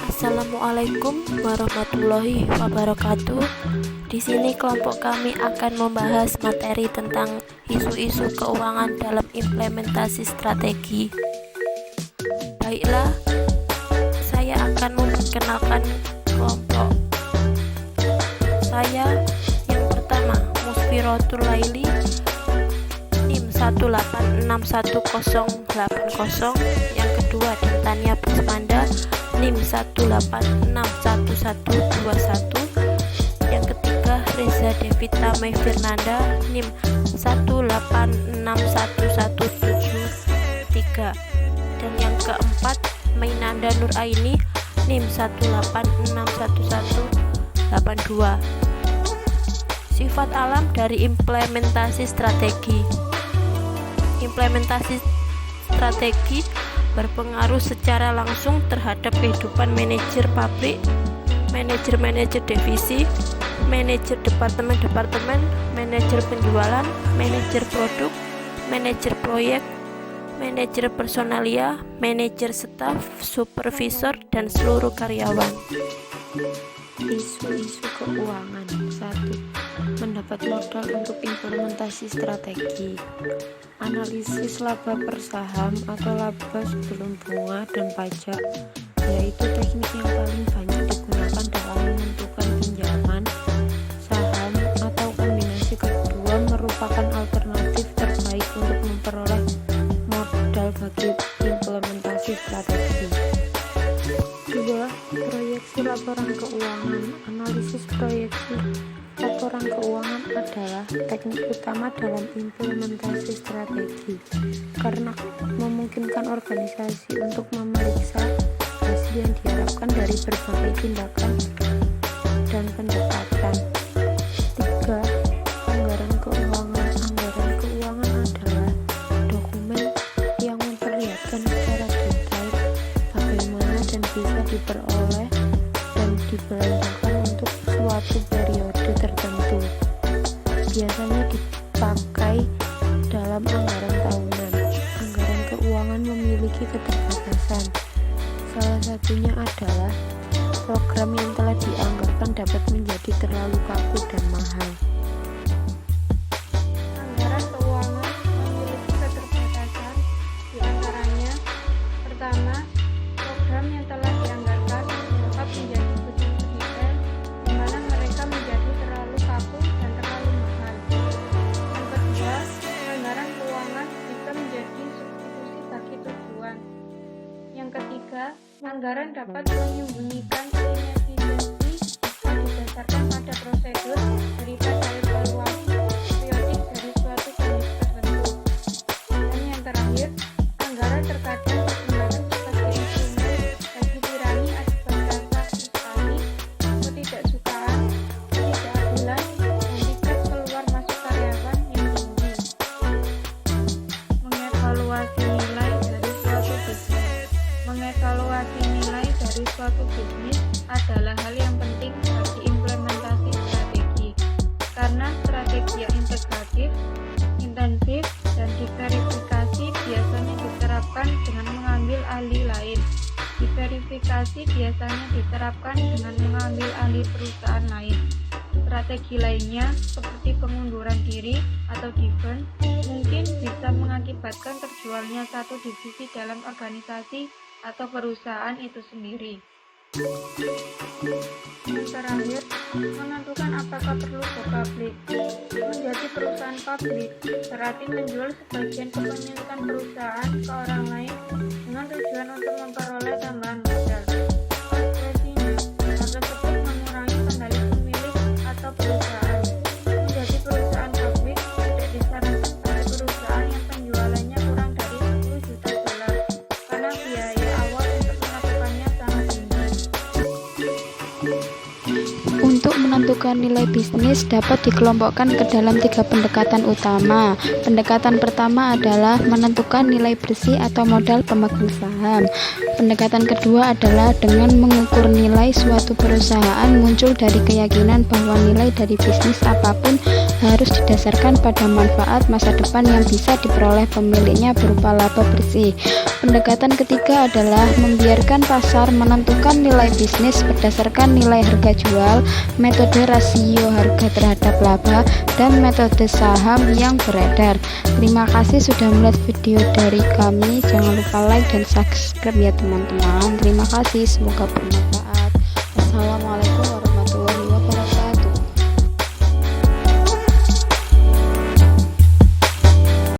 Assalamualaikum warahmatullahi wabarakatuh. Di sini kelompok kami akan membahas materi tentang isu-isu keuangan dalam implementasi strategi. Baiklah, saya akan memperkenalkan kelompok saya. Yang pertama, Musfirotul Laili, NIM 1861080. Yang kedua, Dantania Prismanda, NIM 1861121. Yang ketiga, Reza Devita Mei Firnanda, NIM 1861173. Dan yang keempat, Mainanda Nur Aini, NIM 1861182. Sifat alam dari implementasi strategi. Implementasi strategi berpengaruh secara langsung terhadap kehidupan manajer pabrik, manajer divisi, manajer departemen, manajer penjualan, manajer produk, manajer proyek, manajer personalia, manajer staf, supervisor, dan seluruh karyawan. Isu-isu keuangan. 1. Mendapat modal untuk implementasi strategi. Analisis laba per saham atau laba sebelum bunga dan pajak, yaitu teknik yang paling banyak digunakan dalam menentukan pinjaman, saham, atau kombinasi kedua merupakan alternatif terbaik untuk memperoleh modal bagi implementasi strategi. 2. Proyeksi laporan keuangan. Analisis proyeksi laporan keuangan adalah teknik utama dalam implementasi strategi karena memungkinkan organisasi untuk memeriksa hasil yang diharapkan dari berbagai tindakan dan pendekatan. 3. Anggaran keuangan. Anggaran keuangan adalah dokumen yang memperlihatkan secara detail bagaimana dan bisa diperoleh dan dibelanjakan untuk suatu periode tertentu. Biasanya dipakai dalam anggaran tahunan. Anggaran keuangan memiliki keterbatasan. Salah satunya adalah program yang telah dianggarkan dapat menjadi terlalu kaku dan mahal. Anggaran keuangan memiliki keterbatasan, di antaranya: pertama, program yang telah dianggarkan dapat menjadi begitu detail di mana mereka menjadi terlalu kaku dan terlalu mahal. Yang kedua, anggaran keuangan bisa menjadi substitusi bagi tujuan. Yang ketiga, anggaran dapat menyembunyikan inefisiensi yang didasarkan pada prosedur daripada evaluasi periodik dari suatu kondisi tertentu. Dan yang terakhir, anggaran terkadang digunakan sebagai instrumen bagi tirani akibat rasa fiskali, ketidaksukaan, ketidakadilan, dan tingkat keluar masuk karyawan yang tinggi. Mengevaluasi nilai dari suatu bisnis. Mengevaluasi nilai dari suatu bisnis adalah hal yang penting bagi implementasi strategi, karena strategi yang integratif, intensif, dan diverifikasi biasanya diterapkan dengan mengambil ahli lain. Diverifikasi biasanya diterapkan dengan mengambil ahli perusahaan lain. Strategi lainnya, seperti pengunduran diri atau defund, mungkin bisa mengakibatkan terjualnya satu divisi dalam organisasi atau perusahaan itu sendiri. Yang terakhir, menentukan apakah perlu go public. Menjadi perusahaan publik berarti menjual sebagian kepemilikan perusahaan ke orang lain dengan tujuan untuk memperoleh tambahan modal. Konsekuensinya, hal tersebut mengurangi kendali pemilik atau perusahaan. Menjadi perusahaan publik tidak disarankan bagi perusahaan yang penjualannya kurang dari $10 juta karena biaya awal untuk melakukannya sangat tinggi. Untuk menentukan nilai bisnis dapat dikelompokkan ke dalam 3 pendekatan utama. Pendekatan pertama adalah menentukan nilai bersih atau modal pemegang saham. Pendekatan kedua adalah dengan mengukur nilai suatu perusahaan muncul dari keyakinan bahwa nilai dari bisnis apapun harus didasarkan pada manfaat masa depan yang bisa diperoleh pemiliknya berupa laba bersih. Pendekatan ketiga adalah membiarkan pasar menentukan nilai bisnis berdasarkan nilai harga jual, metode rasio harga terhadap laba, dan metode saham yang beredar. Terima kasih sudah melihat video dari kami. Jangan lupa like dan subscribe ya teman-teman. Terima kasih, semoga bermanfaat. Wassalamualaikum warahmatullahi wabarakatuh.